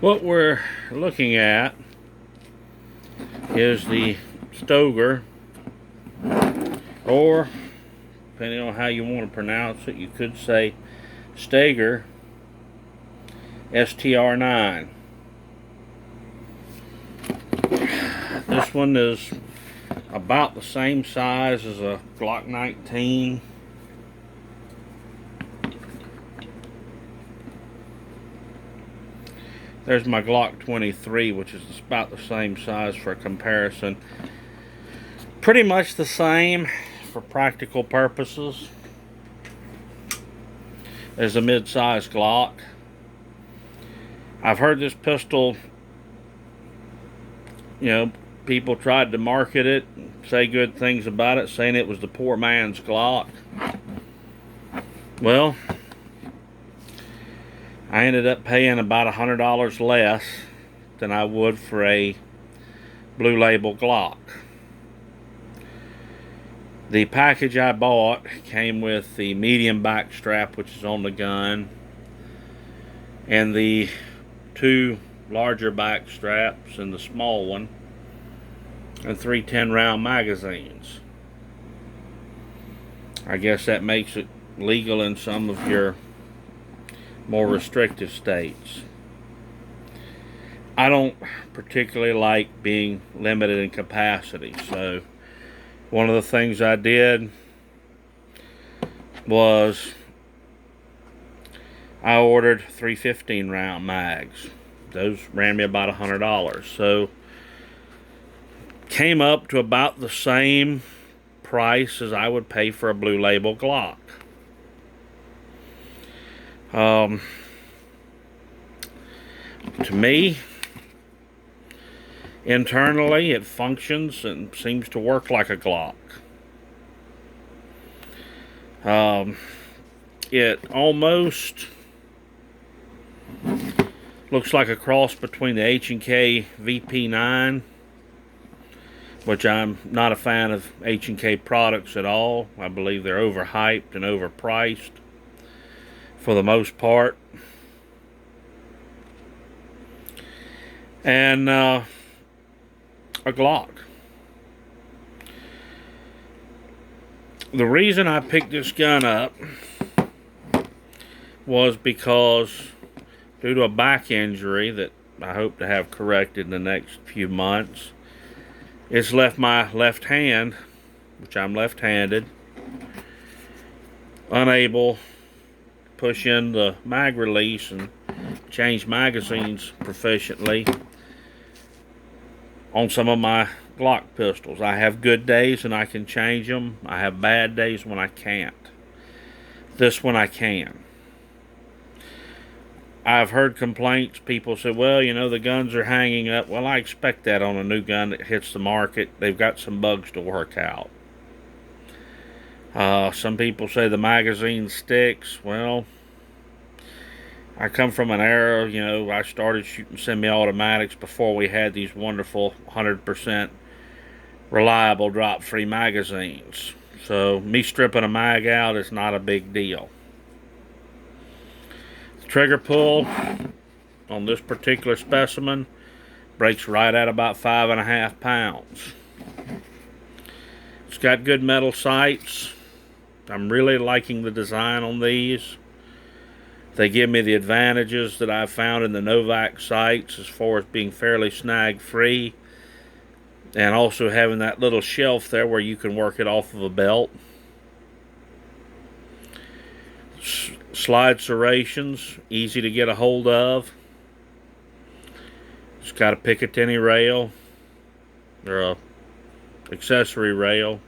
What we're looking at is the Stoeger, or depending on how you want to pronounce it, you could say Stoeger str-9. This one is about the same size as a Glock 19. There's my Glock 23, which is about the same size for comparison. Pretty much the same for practical purposes as a mid-size Glock. I've heard this pistol, people tried to market it, say good things about it, saying it was the poor man's Glock. Well, I ended up paying about $100 less than I would for a Blue Label Glock. The package I bought came with the medium back strap, which is on the gun, and the two larger back straps and the small one, and 3 10-round magazines. I guess that makes it legal in some of your more restrictive states. I don't particularly like being limited in capacity, so one of the things I did was I ordered 3 15-round mags. Those ran me about $100, so came up to about the same price as I would pay for a Blue Label Glock. To me, internally, it functions and seems to work like a Glock. It almost looks like a cross between the H&K VP9, which I'm not a fan of H&K products at all. I believe they're overhyped and overpriced for the most part. And a Glock. The reason I picked this gun up was because, due to a back injury that I hope to have corrected in the next few months, it's left my left hand, which I'm left-handed, unable to push in the mag release and change magazines proficiently on some of my Glock pistols. I have good days and I can change them. I have bad days when I can't. This one I can. I've heard complaints. People say, well, the guns are hanging up. Well, I expect that on a new gun that hits the market. They've got some bugs to work out. Some people say the magazine sticks. Well, I come from an era, I started shooting semi-automatics before we had these wonderful 100% reliable drop-free magazines. So me stripping a mag out is not a big deal. The trigger pull on this particular specimen breaks right at about 5.5 pounds. It's got good metal sights. I'm really liking the design on these. They give me the advantages that I've found in the Novak sights as far as being fairly snag-free, and also having that little shelf there where you can work it off of a belt. Slide serrations, easy to get a hold of. It's got a Picatinny rail, or a accessory rail.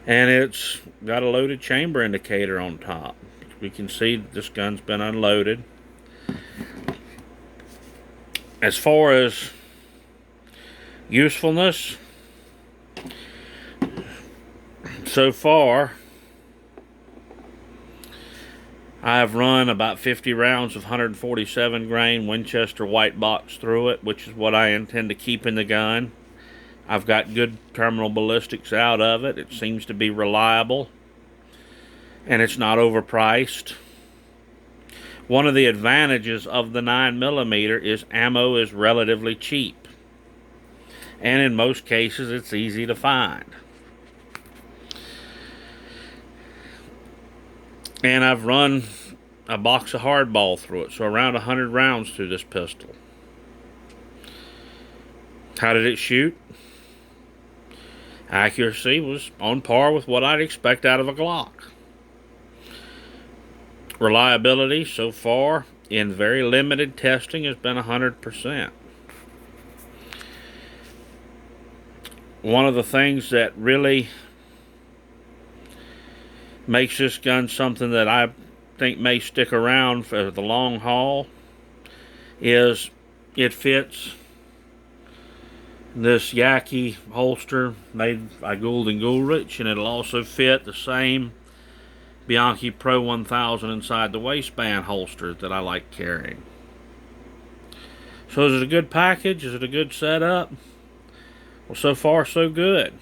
And it's got a loaded chamber indicator on top. We can see this gun's been unloaded. As far as usefulness, so far I've run about 50 rounds of 147 grain Winchester white box through it, which is what I intend to keep in the gun. I've got good terminal ballistics out of it. It seems to be reliable, and it's not overpriced. One of the advantages of the 9mm is ammo is relatively cheap. And in most cases, it's easy to find. And I've run a box of hardball through it, so around 100 rounds through this pistol. How did it shoot? Accuracy was on par with what I'd expect out of a Glock. Reliability so far in very limited testing has been 100%. One of the things that really makes this gun something that I think may stick around for the long haul is it fits this Yaki holster made by Gould & Goulrich, and it'll also fit the same Bianchi Pro 1000 inside the waistband holster that I like carrying. So is it a good package? Is it a good setup? Well, so far so good.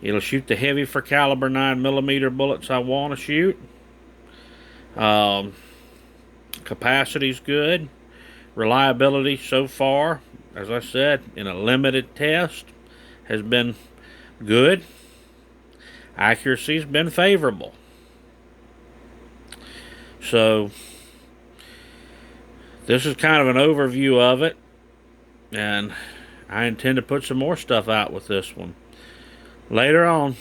It'll shoot the heavy for caliber 9mm bullets I want to shoot. Capacity's good. Reliability so far, as I said, in a limited test, has been good. Accuracy's been favorable. So, this is kind of an overview of it, and I intend to put some more stuff out with this one later on.